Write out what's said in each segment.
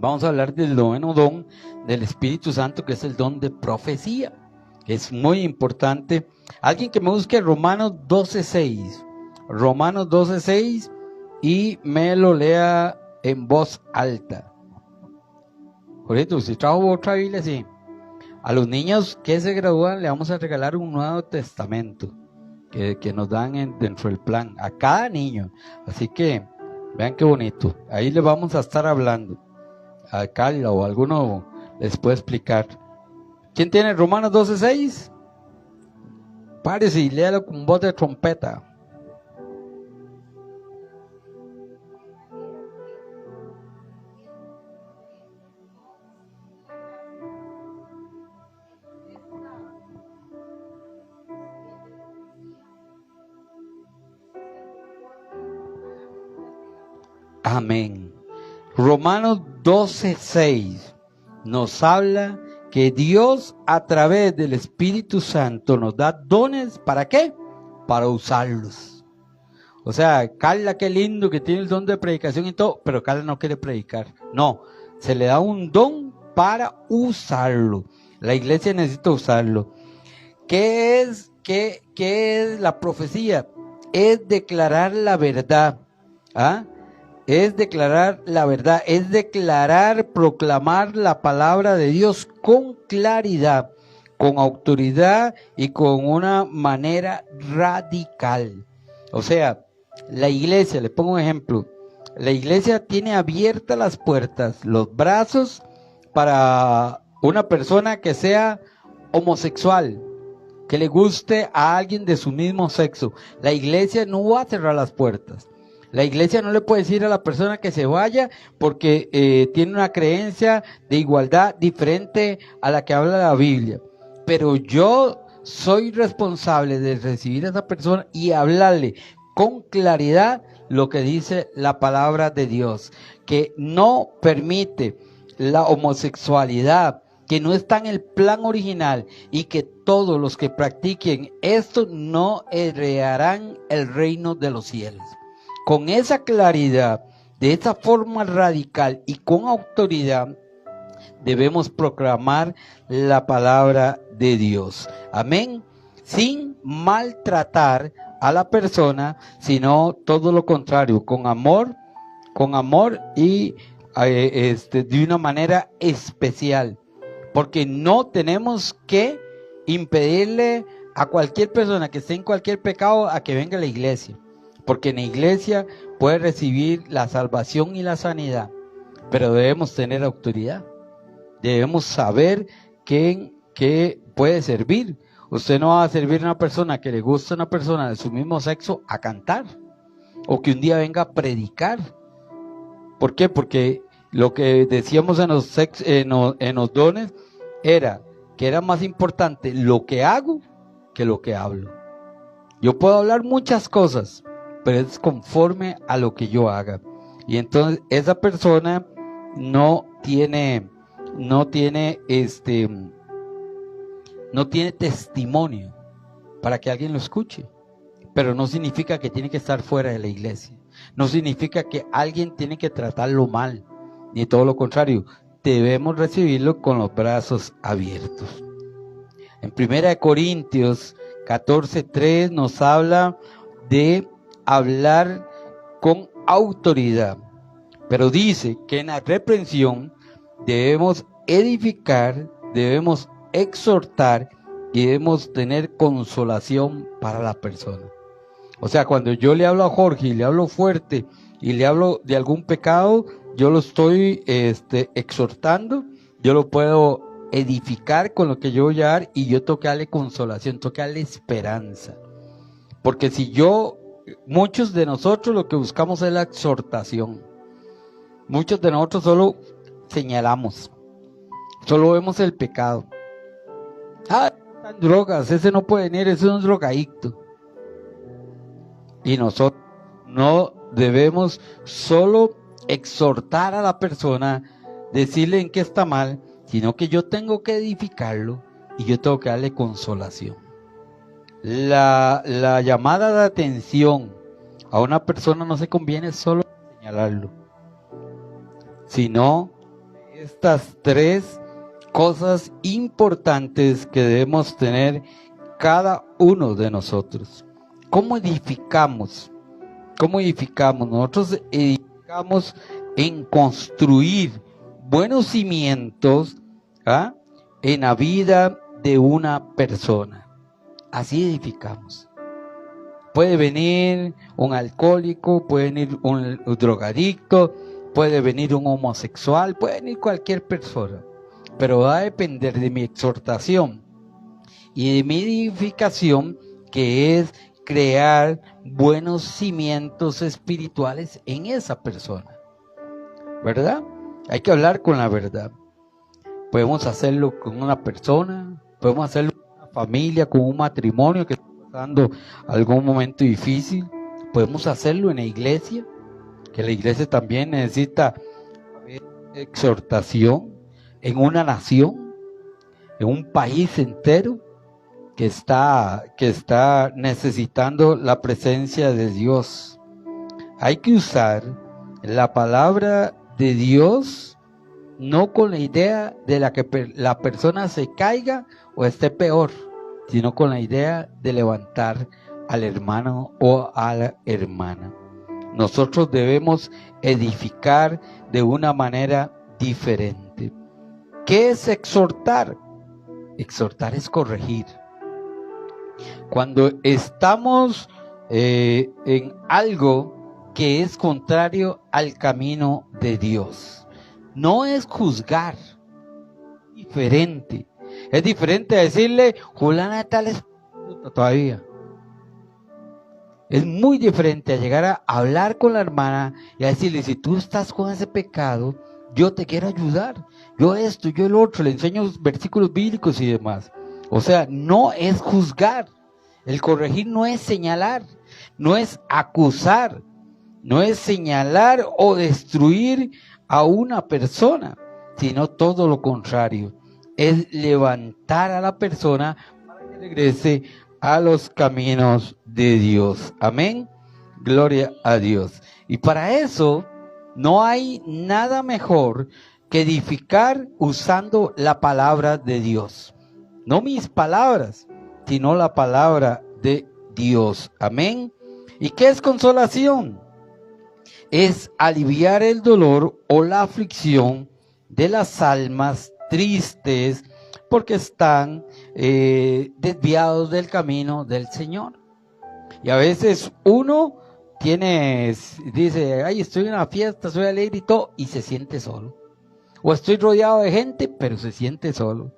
Vamos a hablar del noveno don del Espíritu Santo, que es el don de profecía. Es muy importante. Alguien que me busque Romanos 12:6. Romanos 12:6 y me lo lea en voz alta. Jorito, si trajo otra Biblia, sí. A los niños que se gradúan le vamos a regalar un Nuevo Testamento que nos dan dentro del plan a cada niño. Así que vean qué bonito. Ahí le vamos a estar hablando. A Carla o alguno les puede explicar. ¿Quién tiene Romanos 12:6? Párese y léalo con voz de trompeta. Amén. Romanos 12:6 nos habla que Dios a través del Espíritu Santo nos da dones. ¿Para qué? Para usarlos. O sea, Carla, qué lindo que tiene el don de predicación y todo, pero Carla no quiere predicar. No, se le da un don para usarlo. La iglesia necesita usarlo. ¿Qué es la profecía? Es declarar la verdad. ¿Ah? Es declarar la verdad, es declarar, proclamar la palabra de Dios con claridad, con autoridad y con una manera radical. O sea, la iglesia, le pongo un ejemplo, la iglesia tiene abiertas las puertas, los brazos para una persona que sea homosexual, que le guste a alguien de su mismo sexo. La iglesia no va a cerrar las puertas. La iglesia no le puede decir a la persona que se vaya porque tiene una creencia de igualdad diferente a la que habla la Biblia. Pero yo soy responsable de recibir a esa persona y hablarle con claridad lo que dice la palabra de Dios, que no permite la homosexualidad, que no está en el plan original y que todos los que practiquen esto no heredarán el reino de los cielos. Con esa claridad, de esa forma radical y con autoridad, debemos proclamar la palabra de Dios. Amén. Sin maltratar a la persona, sino todo lo contrario, con amor y de una manera especial. Porque no tenemos que impedirle a cualquier persona que esté en cualquier pecado a que venga a la iglesia. Porque en la iglesia puede recibir la salvación y la sanidad, pero debemos tener autoridad. Debemos saber qué puede servir. Usted no va a servir a una persona que le gusta a una persona de su mismo sexo a cantar, o que un día venga a predicar. ¿Por qué? Porque lo que decíamos en los dones era que era más importante lo que hago que lo que hablo. Yo puedo hablar muchas cosas, pero es conforme a lo que yo haga. Y entonces esa persona no tiene testimonio para que alguien lo escuche. Pero no significa que tiene que estar fuera de la iglesia. No significa que alguien tiene que tratarlo mal, ni todo lo contrario. Debemos recibirlo con los brazos abiertos. En 1 Corintios 14:3 nos habla de hablar con autoridad, pero dice que en la reprensión debemos edificar, debemos exhortar y debemos tener consolación para la persona. O sea, cuando yo le hablo a Jorge y le hablo fuerte y le hablo de algún pecado, yo lo estoy exhortando, yo lo puedo edificar con lo que yo voy a dar y yo tengo que darle consolación, tengo que darle esperanza. Porque muchos de nosotros lo que buscamos es la exhortación. Muchos de nosotros solo señalamos, solo vemos el pecado. Están drogas, ese no puede venir, ese es un drogadicto. Y nosotros no debemos solo exhortar a la persona, decirle en qué está mal, sino que yo tengo que edificarlo y yo tengo que darle consolación. La llamada de atención a una persona no se conviene solo señalarlo, sino estas tres cosas importantes que debemos tener cada uno de nosotros. ¿Cómo edificamos? ¿Cómo edificamos? Nosotros edificamos en construir buenos cimientos en la vida de una persona. Así edificamos. Puede venir un alcohólico, puede venir un drogadicto, puede venir un homosexual, puede venir cualquier persona, pero va a depender de mi exhortación y de mi edificación, que es crear buenos cimientos espirituales en esa persona, ¿verdad? Hay que hablar con la verdad. Podemos hacerlo con una persona, podemos hacerlo con una familia, con un matrimonio que está pasando algún momento difícil, podemos hacerlo en la iglesia, que la iglesia también necesita exhortación, en una nación, en un país entero que está necesitando la presencia de Dios. Hay que usar la palabra de Dios no con la idea de que la persona se caiga o esté peor, sino con la idea de levantar al hermano o a la hermana. Nosotros debemos edificar de una manera diferente. ¿Qué es exhortar? Exhortar es corregir. Cuando estamos en algo que es contrario al camino de Dios, no es juzgar, es diferente. Es diferente decirle, Juliana de tal es todavía. Es muy diferente a llegar a hablar con la hermana y a decirle, si tú estás con ese pecado, yo te quiero ayudar. Yo esto, yo el otro, le enseño versículos bíblicos y demás. O sea, no es juzgar. El corregir no es señalar, no es acusar, no es señalar o destruir a una persona, sino todo lo contrario. Es levantar a la persona para que regrese a los caminos de Dios. Amén. Gloria a Dios. Y para eso no hay nada mejor que edificar usando la palabra de Dios. No mis palabras, sino la palabra de Dios. Amén. ¿Y qué es consolación? Es aliviar el dolor o la aflicción de las almas tristes porque están desviados del camino del Señor. Y a veces uno dice, ay, estoy en una fiesta, soy alegre y todo, y se siente solo. O estoy rodeado de gente, pero se siente solo.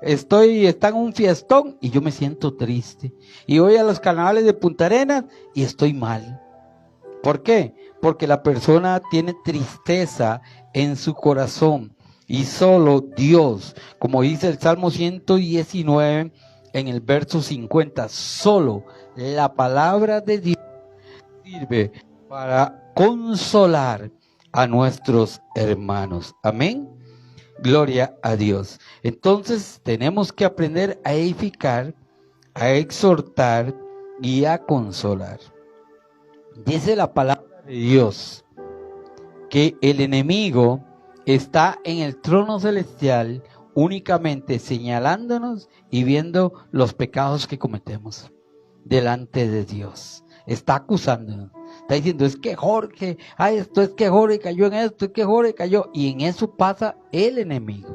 Está en un fiestón y yo me siento triste. Y voy a los carnavales de Punta Arenas y estoy mal. ¿Por qué? Porque la persona tiene tristeza en su corazón. Y solo Dios, como dice el Salmo 119 en el verso 50, solo la palabra de Dios sirve para consolar a nuestros hermanos. Amén. Gloria a Dios. Entonces tenemos que aprender a edificar, a exhortar y a consolar. Dice la palabra de Dios que el enemigo está en el trono celestial únicamente señalándonos y viendo los pecados que cometemos delante de Dios. Está acusándonos. Está diciendo, es que Jorge, es que Jorge cayó en esto, es que Jorge cayó. Y en eso pasa el enemigo.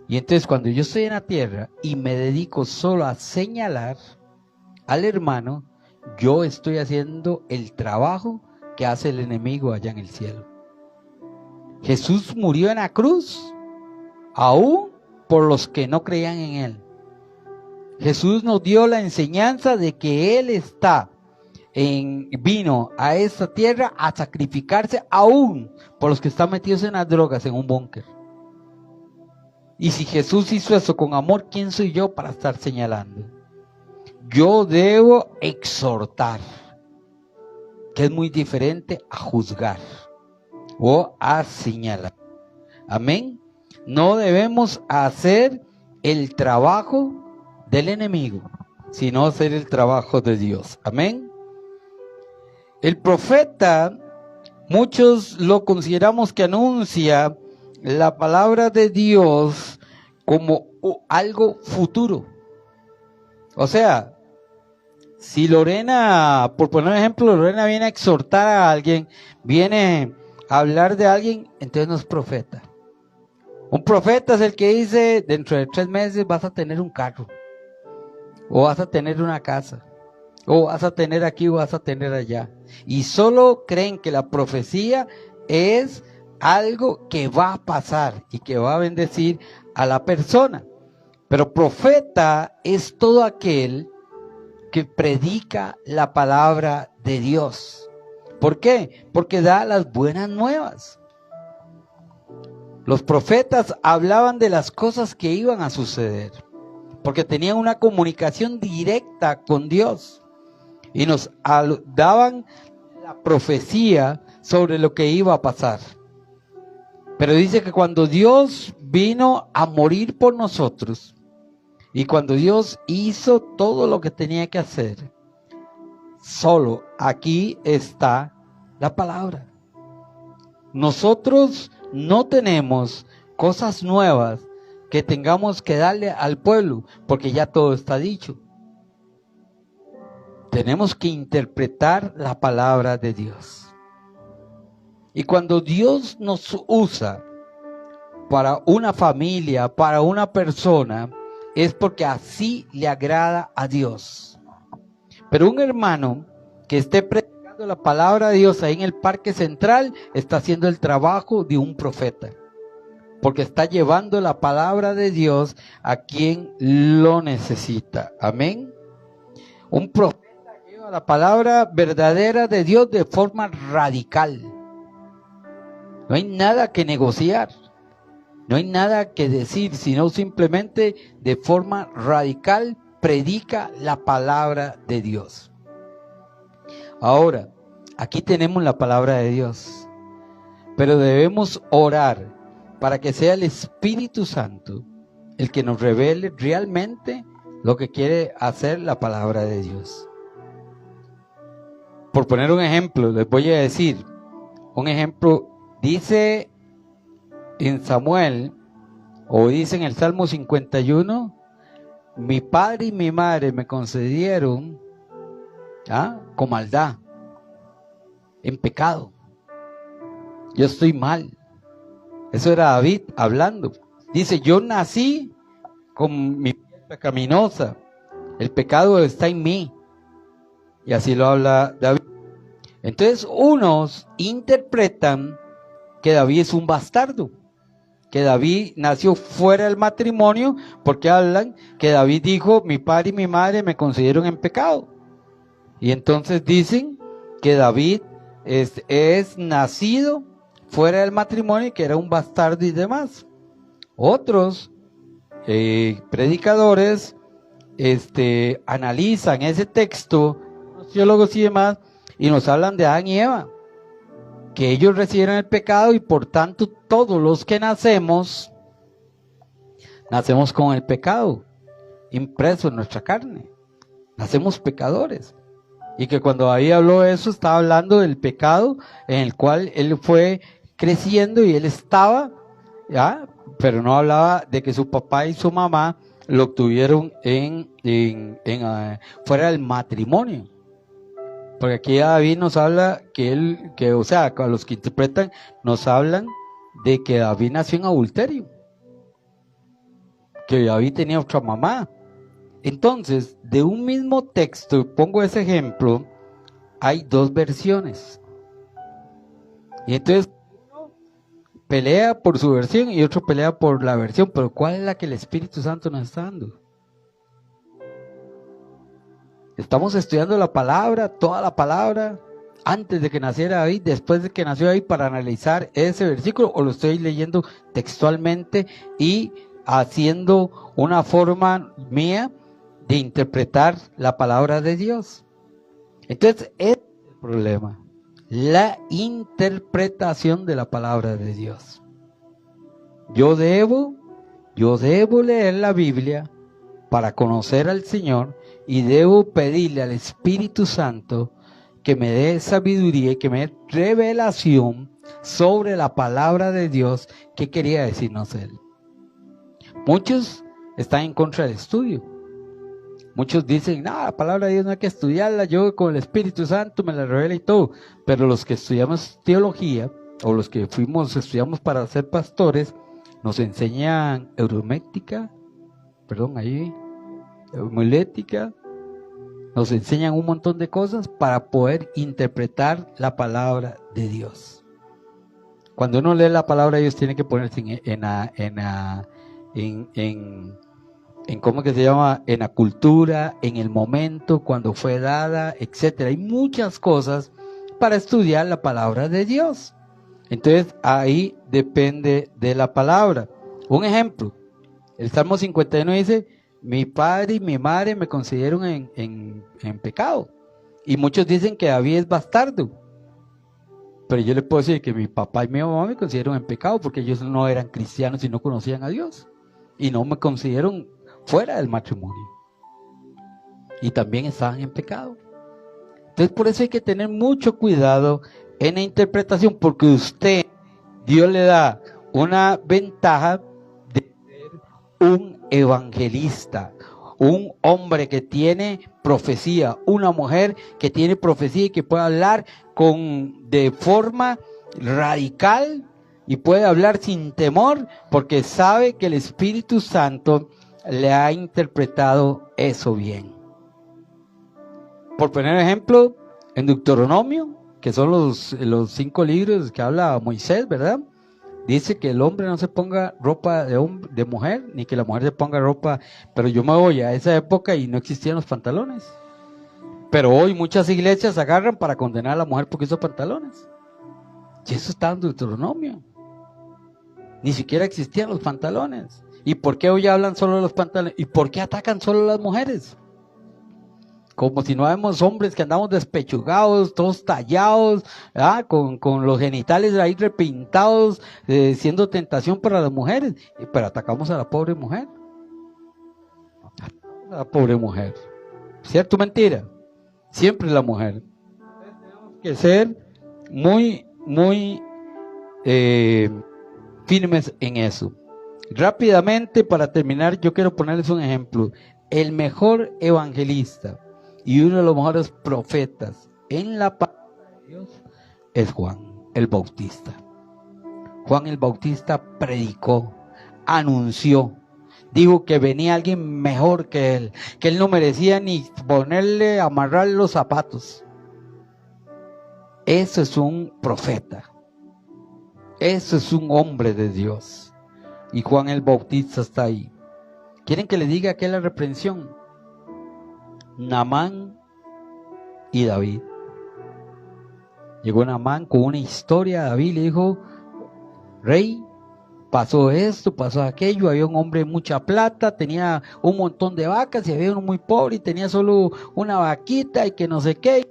Y entonces cuando yo estoy en la tierra y me dedico solo a señalar al hermano, yo estoy haciendo el trabajo que hace el enemigo allá en el cielo. Jesús murió en la cruz, aún por los que no creían en Él. Jesús nos dio la enseñanza de que Él vino a esta tierra a sacrificarse aún por los que están metidos en las drogas en un búnker. Y si Jesús hizo eso con amor, ¿quién soy yo para estar señalando? Yo debo exhortar, que es muy diferente a juzgar o a señalar. Amén. No debemos hacer el trabajo del enemigo, sino hacer el trabajo de Dios. Amén. El profeta, muchos lo consideramos que anuncia la palabra de Dios como algo futuro. O sea, si Lorena, por poner un ejemplo, Lorena viene a exhortar a alguien, viene a hablar de alguien, entonces no es profeta. Un profeta es el que dice, dentro de 3 meses vas a tener un carro, o vas a tener una casa, o vas a tener aquí, o vas a tener allá. Y solo creen que la profecía es algo que va a pasar y que va a bendecir a la persona. Pero profeta es todo aquel que predica la palabra de Dios. ¿Por qué? Porque da las buenas nuevas. Los profetas hablaban de las cosas que iban a suceder, porque tenían una comunicación directa con Dios y nos daban la profecía sobre lo que iba a pasar. Pero dice que cuando Dios vino a morir por nosotros y cuando Dios hizo todo lo que tenía que hacer, solo aquí está la palabra. Nosotros no tenemos cosas nuevas que tengamos que darle al pueblo, porque ya todo está dicho. Tenemos que interpretar la palabra de Dios. Y cuando Dios nos usa para una familia, para una persona, es porque así le agrada a Dios. Pero un hermano que esté predicando la palabra de Dios ahí en el Parque Central está haciendo el trabajo de un profeta, porque está llevando la palabra de Dios a quien lo necesita. Amén. Un profeta lleva la palabra verdadera de Dios de forma radical. No hay nada que negociar, no hay nada que decir, sino simplemente de forma radical predica la palabra de Dios. Ahora, aquí tenemos la palabra de Dios, pero debemos orar para que sea el Espíritu Santo el que nos revele realmente lo que quiere hacer la palabra de Dios. Por poner un ejemplo, les voy a decir, un ejemplo, dice en Samuel, o dice en el Salmo 51, mi padre y mi madre me concedieron con maldad, en pecado. Yo estoy mal. Eso era David hablando. Dice, yo nací con mi piel pecaminosa. El pecado está en mí. Y así lo habla David. Entonces unos interpretan que David es un bastardo, que David nació fuera del matrimonio, porque hablan que David dijo, mi padre y mi madre me concedieron en pecado. Y entonces dicen que David es nacido fuera del matrimonio y que era un bastardo y demás. Otros predicadores analizan ese texto, los teólogos y demás, y nos hablan de Adán y Eva, que ellos recibieron el pecado y por tanto todos los que nacemos con el pecado impreso en nuestra carne. Nacemos pecadores. Y que cuando David habló eso, estaba hablando del pecado en el cual él fue creciendo y él estaba, pero no hablaba de que su papá y su mamá lo obtuvieron fuera del matrimonio. Porque aquí David nos habla a los que interpretan, nos hablan de que David nació en adulterio, que David tenía otra mamá. Entonces, de un mismo texto, pongo ese ejemplo, hay 2 versiones. Y entonces, uno pelea por su versión y otro pelea por la versión, pero ¿cuál es la que el Espíritu Santo nos está dando? Estamos estudiando la palabra, toda la palabra, antes de que naciera David, después de que nació David, para analizar ese versículo, o lo estoy leyendo textualmente y haciendo una forma mía de interpretar la palabra de Dios. Entonces, ese es el problema, la interpretación de la palabra de Dios. Yo debo leer la Biblia para conocer al Señor y debo pedirle al Espíritu Santo que me dé sabiduría y que me dé revelación sobre la palabra de Dios. ¿Qué quería decirnos Él? Muchos están en contra del estudio. Muchos dicen, no, la palabra de Dios no hay que estudiarla, yo con el Espíritu Santo me la revela y todo. Pero los que estudiamos teología, o los que estudiamos para ser pastores, nos enseñan homilética, nos enseñan un montón de cosas para poder interpretar la palabra de Dios. Cuando uno lee la palabra de Dios tiene que ponerse en cómo que se llama, en la cultura, en el momento, cuando fue dada, etcétera. Hay muchas cosas para estudiar la palabra de Dios. Entonces ahí depende de la palabra. Un ejemplo, el Salmo 51 dice, mi padre y mi madre me concedieron en pecado. Y muchos dicen que David es bastardo. Pero yo le puedo decir que mi papá y mi mamá me consideraron en pecado porque ellos no eran cristianos y no conocían a Dios. Y no me consideraron fuera del matrimonio. Y también estaban en pecado. Entonces por eso hay que tener mucho cuidado en la interpretación, porque Dios le da una ventaja de ser un evangelista, un hombre que tiene profecía, una mujer que tiene profecía y que puede hablar de forma radical y puede hablar sin temor, porque sabe que el Espíritu Santo le ha interpretado eso bien. Por poner ejemplo, en Deuteronomio, que son los 5 libros que habla Moisés, ¿verdad? Dice que el hombre no se ponga ropa de mujer, ni que la mujer se ponga ropa. Pero yo me voy a esa época y no existían los pantalones. Pero hoy muchas iglesias agarran para condenar a la mujer porque hizo pantalones. Y eso está en Deuteronomio. Ni siquiera existían los pantalones. ¿Y por qué hoy hablan solo de los pantalones? ¿Y por qué atacan solo a las mujeres? Como si no vemos hombres que andamos despechugados, todos tallados, con los genitales ahí repintados, siendo tentación para las mujeres. Pero atacamos a la pobre mujer. A la pobre mujer. ¿Cierto o mentira? Siempre la mujer. Tenemos que ser muy, muy firmes en eso. Rápidamente, para terminar, yo quiero ponerles un ejemplo. El mejor evangelista y uno de los mejores profetas en la palabra de Dios es Juan el Bautista. Juan el Bautista predicó, anunció, dijo que venía alguien mejor que él no merecía ni amarrarle los zapatos. Eso es un profeta, eso es un hombre de Dios. Y Juan el Bautista está ahí. ¿Quieren que le diga qué es la reprensión? Naamán y David. Llegó Naamán con una historia a David, le dijo, rey, pasó esto, pasó aquello, había un hombre de mucha plata, tenía un montón de vacas y había uno muy pobre y tenía solo una vaquita y que no sé qué.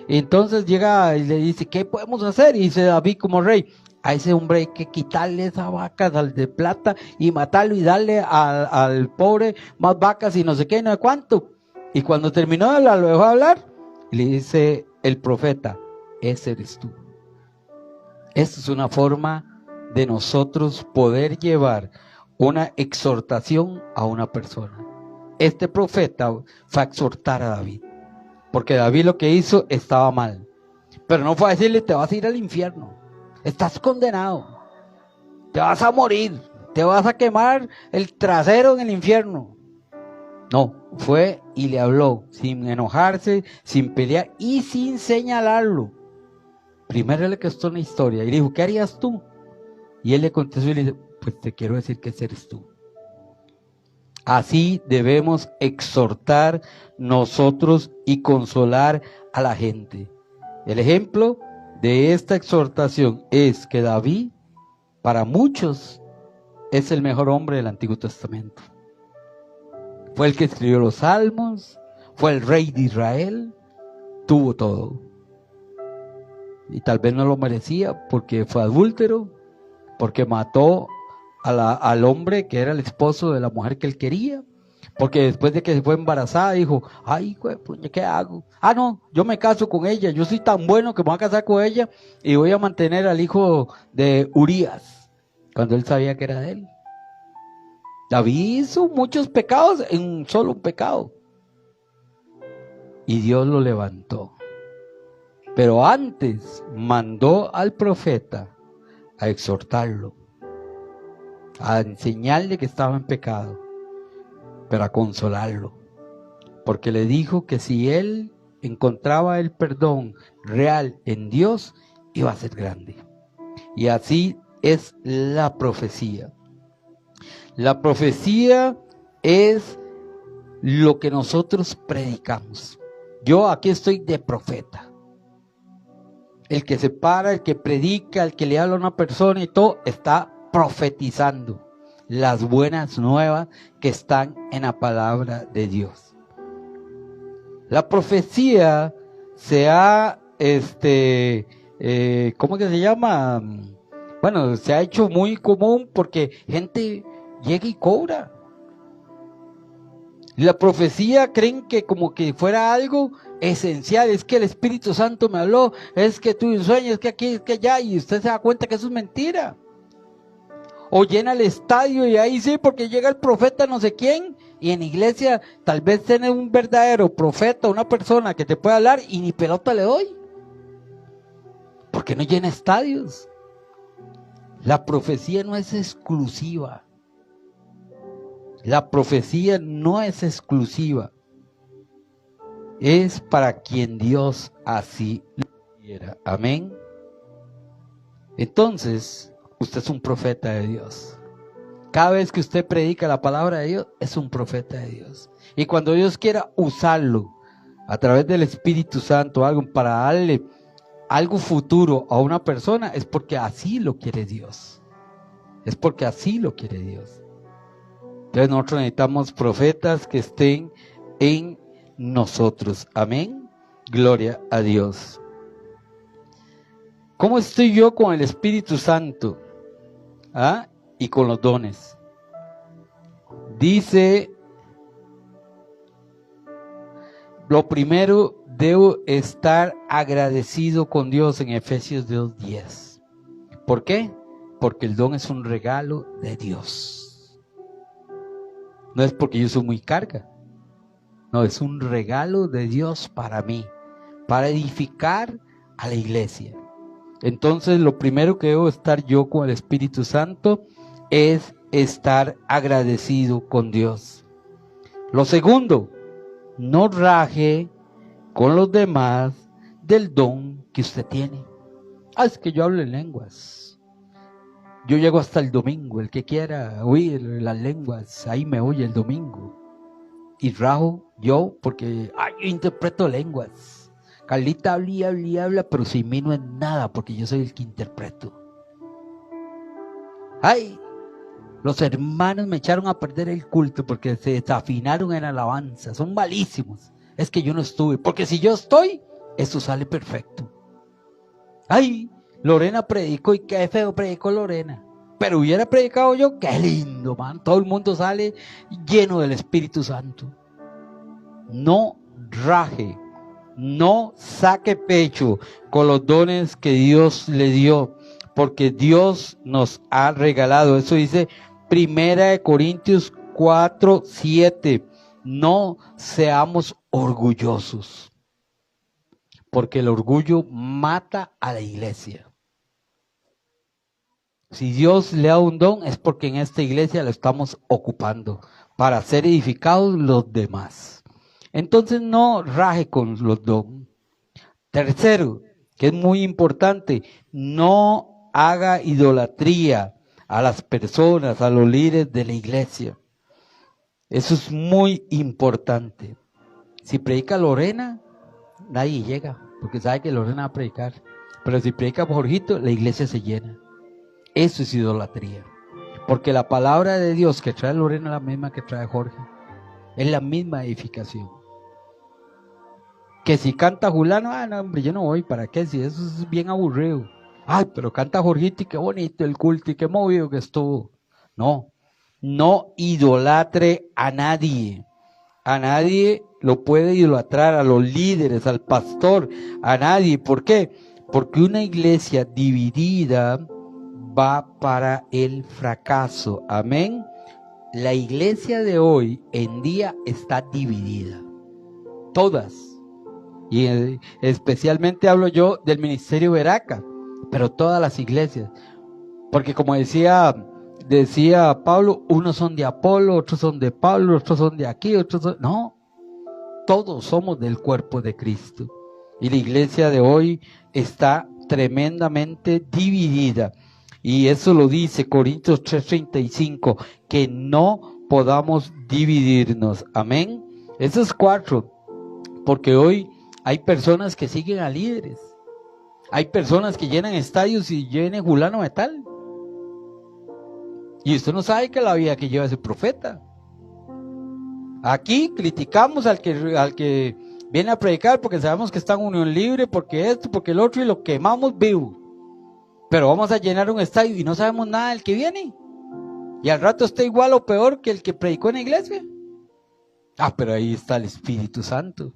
Entonces llega y le dice, ¿qué podemos hacer? Y dice David como rey, a ese hombre hay que quitarle esas vacas al de plata y matarlo y darle al pobre más vacas y no sé qué, no sé cuánto. Y cuando terminó de hablar, lo dejó hablar, y le dice el profeta, ese eres tú. Esta es una forma de nosotros poder llevar una exhortación a una persona. Este profeta fue a exhortar a David, porque David lo que hizo estaba mal, pero no fue a decirle, te vas a ir al infierno, estás condenado, te vas a morir, te vas a quemar el trasero en el infierno. No, fue y le habló sin enojarse, sin pelear y sin señalarlo. Primero le contó una historia y le dijo, ¿qué harías tú? Y él le contestó y le dice, pues te quiero decir que ese eres tú. Así debemos exhortar nosotros y consolar a la gente. El ejemplo de esta exhortación es que David, para muchos, es el mejor hombre del Antiguo Testamento. Fue el que escribió los salmos, fue el rey de Israel, tuvo todo. Y tal vez no lo merecía porque fue adúltero, porque mató al hombre que era el esposo de la mujer que él quería, Porque después de que se fue embarazada, dijo, ay, puña, ¿qué hago? Ah, no, yo me caso con ella, yo soy tan bueno que me voy a casar con ella y voy a mantener al hijo de Urías, cuando él sabía que era de él. David hizo muchos pecados en un solo pecado. Y Dios lo levantó. Pero antes mandó al profeta a exhortarlo, a enseñarle que estaba en pecado, pero a consolarlo. Porque le dijo que si él encontraba el perdón real en Dios, iba a ser grande. Y así es la profecía. La profecía es lo que nosotros predicamos. Yo aquí estoy de profeta. El que se para, el que predica, el que le habla a una persona y todo, está profetizando las buenas nuevas que están en la palabra de Dios. La profecía se ha, ¿cómo que se llama? Bueno, se ha hecho muy común porque gente llega y cobra. La profecía creen que como que fuera algo esencial, es que el Espíritu Santo me habló, es que tuve un sueño, es que aquí, es que allá, y usted se da cuenta que eso es mentira. O llena el estadio y ahí sí, porque llega el profeta no sé quién, y en iglesia tal vez tiene un verdadero profeta, una persona que te puede hablar y ni pelota le doy. Porque no llena estadios. La profecía no es exclusiva. La profecía no es exclusiva. Es para quien Dios así lo quiera. Amén. Entonces, usted es un profeta de Dios. Cada vez que usted predica la palabra de Dios, es un profeta de Dios. Y cuando Dios quiera usarlo a través del Espíritu Santo, algo para darle algo futuro a una persona, es porque así lo quiere Dios. Es porque así lo quiere Dios. Entonces nosotros necesitamos profetas que estén en nosotros. Amén. Gloria a Dios. ¿Cómo estoy yo con el Espíritu Santo? ¿Ah? Y con los dones. Dice, lo primero, debo estar agradecido con Dios en Efesios 2:10. ¿Por qué? Porque el don es un regalo de Dios. No es porque yo soy muy carga. No, es un regalo de Dios para mí, para edificar a la iglesia. Entonces, lo primero que debo estar yo con el Espíritu Santo es estar agradecido con Dios. Lo segundo, no raje con los demás del don que usted tiene. Ah, es que yo hablo en lenguas. Yo llego hasta el domingo. El que quiera oír las lenguas, ahí me oye el domingo. Y rajo yo porque yo interpreto lenguas. Carlita habla, pero sin mí no es nada porque yo soy el que interpreto. Ay, los hermanos me echaron a perder el culto porque se desafinaron en alabanza. Son malísimos. Es que yo no estuve. Porque si yo estoy, eso sale perfecto. Ay, Lorena predicó y qué feo predicó Lorena. Pero hubiera predicado yo, qué lindo, man. Todo el mundo sale lleno del Espíritu Santo. No raje, no saque pecho con los dones que Dios le dio, porque Dios nos ha regalado. Eso dice 1 Corintios 4:7. No seamos orgullosos, porque el orgullo mata a la iglesia. Si Dios le da un don es porque en esta iglesia lo estamos ocupando para ser edificados los demás. Entonces no raje con los dones. Tercero, que es muy importante, no haga idolatría a las personas, a los líderes de la iglesia. Eso es muy importante. Si predica Lorena, nadie llega, porque sabe que Lorena va a predicar. Pero si predica Jorgito, la iglesia se llena. Eso es idolatría. Porque la palabra de Dios que trae Lorena es la misma que trae Jorge. Es la misma edificación. Que si canta Julano, no, hombre, yo no voy, ¿para qué? Si eso es bien aburrido. Ay, pero canta Jorgito y qué bonito el culto y qué movido que estuvo. No, no idolatre a nadie. A nadie lo puede idolatrar, a los líderes, al pastor, a nadie. ¿Por qué? Porque una iglesia dividida va para el fracaso. Amén. La iglesia de hoy en día está dividida. Todas. Y especialmente hablo yo del ministerio Veraca, pero todas las iglesias. Porque como decía Pablo, unos son de Apolo, otros son de Pablo, otros son de aquí, otros son... No, todos somos del cuerpo de Cristo. Y la iglesia de hoy está tremendamente dividida. Y eso lo dice Corintios 3:35, que no podamos dividirnos. Amén. Esos 4, porque hoy hay personas que siguen a líderes. Hay personas que llenan estadios y llenan fulano de tal. Y usted no sabe que la vida que lleva ese profeta. Aquí criticamos al que viene a predicar porque sabemos que está en unión libre, porque esto, porque el otro, y lo quemamos vivo. Pero vamos a llenar un estadio y no sabemos nada del que viene. Y al rato está igual o peor que el que predicó en la iglesia. Pero ahí está el Espíritu Santo.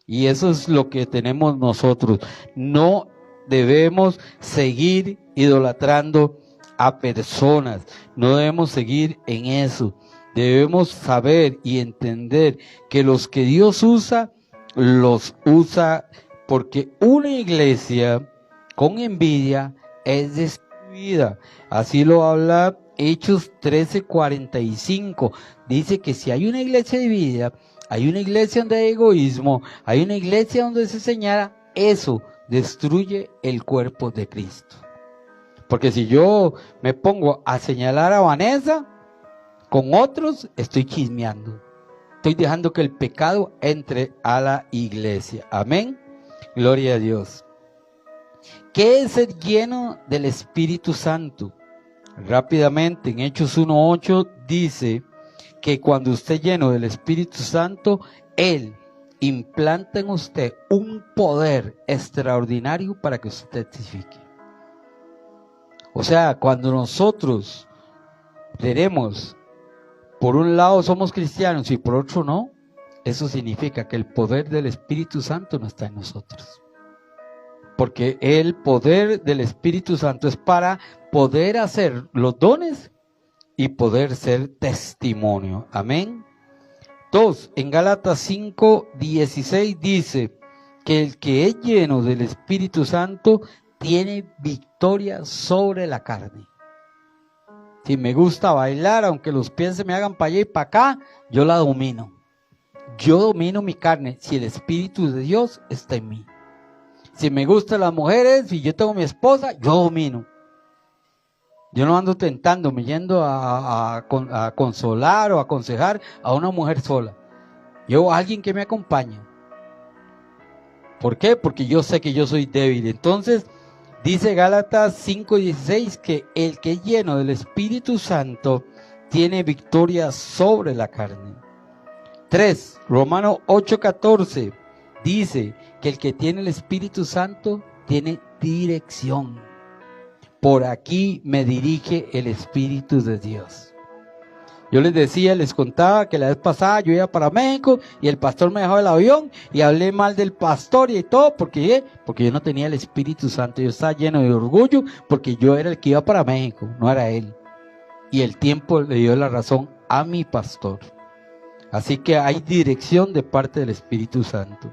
Y eso es lo que tenemos nosotros. No debemos seguir idolatrando a personas. No debemos seguir en eso. Debemos saber y entender que los que Dios usa, los usa porque una iglesia con envidia es destruida. Así lo habla Hechos 13:45. Dice que si hay una iglesia dividida, hay una iglesia donde hay egoísmo, hay una iglesia donde se señala, eso destruye el cuerpo de Cristo. Porque si yo me pongo a señalar a Vanessa con otros, estoy chismeando. Estoy dejando que el pecado entre a la iglesia. Amén. Gloria a Dios. ¿Qué es ser lleno del Espíritu Santo? Rápidamente, en Hechos 1:8 dice que cuando usted es lleno del Espíritu Santo, Él implanta en usted un poder extraordinario para que usted testifique. O sea, cuando nosotros leemos, por un lado somos cristianos y por otro no, eso significa que el poder del Espíritu Santo no está en nosotros. Porque el poder del Espíritu Santo es para poder hacer los dones y poder ser testimonio. Amén. 2. En Gálatas 5:16 dice que el que es lleno del Espíritu Santo tiene victoria sobre la carne. Si me gusta bailar, aunque los pies se me hagan para allá y para acá, yo la domino. Yo domino mi carne si el Espíritu de Dios está en mí. Si me gustan las mujeres, si yo tengo mi esposa, yo domino. Yo no ando tentándome, yendo a consolar o aconsejar a una mujer sola. Yo a alguien que me acompañe. ¿Por qué? Porque yo sé que yo soy débil. Entonces, dice Gálatas 5:16 que el que es lleno del Espíritu Santo tiene victoria sobre la carne. 3. Romanos 8:14 dice que el que tiene el Espíritu Santo tiene dirección. Por aquí me dirige el Espíritu de Dios. Yo les contaba que la vez pasada yo iba para México y el pastor me dejó el avión y hablé mal del pastor y todo porque yo no tenía el Espíritu Santo. Yo estaba lleno de orgullo porque yo era el que iba para México, no era él. Y el tiempo le dio la razón a mi pastor. Así que hay dirección de parte del Espíritu Santo.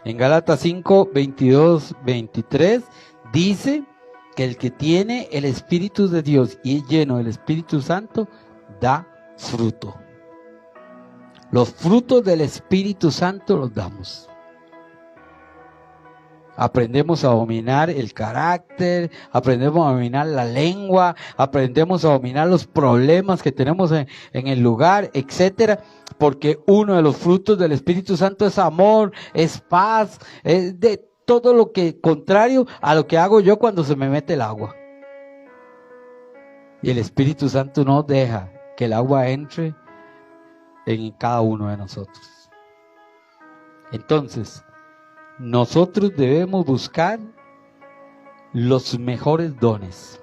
En Gálatas 5:22-23 dice que el que tiene el Espíritu de Dios y es lleno del Espíritu Santo da fruto. Los frutos del Espíritu Santo los damos. Aprendemos a dominar el carácter, aprendemos a dominar la lengua, aprendemos a dominar los problemas que tenemos en el lugar, etcétera, porque uno de los frutos del Espíritu Santo es amor, es paz, es de todo lo que contrario a lo que hago yo cuando se me mete el agua. Y el Espíritu Santo no deja que el agua entre en cada uno de nosotros. Entonces, nosotros debemos buscar los mejores dones.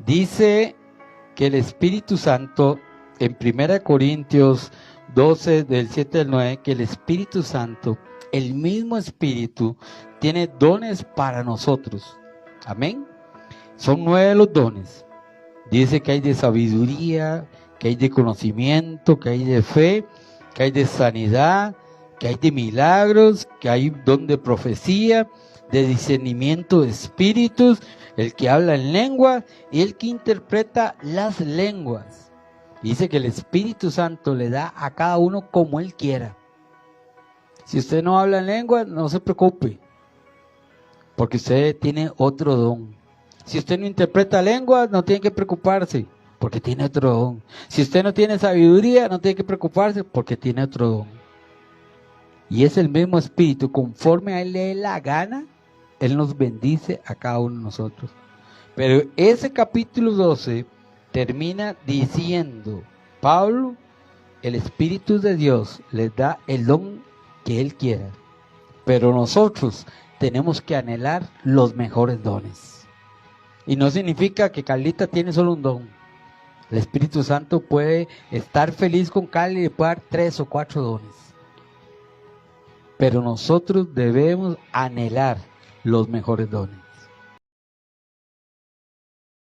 Dice que el Espíritu Santo en 1 Corintios 12, del 7 al 9, que el Espíritu Santo, el mismo Espíritu, tiene dones para nosotros. Amén. Son 9 los dones. Dice que hay de sabiduría, que hay de conocimiento, que hay de fe, que hay de sanidad, que hay de milagros, que hay don de profecía, de discernimiento de espíritus, el que habla en lengua y el que interpreta las lenguas. Dice que el Espíritu Santo le da a cada uno como él quiera. Si usted no habla en lengua, no se preocupe, porque usted tiene otro don. Si usted no interpreta lenguas, no tiene que preocuparse, porque tiene otro don. Si usted no tiene sabiduría, no tiene que preocuparse, porque tiene otro don. Y es el mismo Espíritu, conforme a él le dé la gana, él nos bendice a cada uno de nosotros. Pero ese capítulo 12 termina diciendo, Pablo, el Espíritu de Dios les da el don que él quiera, pero nosotros tenemos que anhelar los mejores dones. Y no significa que Carlita tiene solo un don. El Espíritu Santo puede estar feliz con Carla y le puede dar 3 o 4 dones. Pero nosotros debemos anhelar los mejores dones.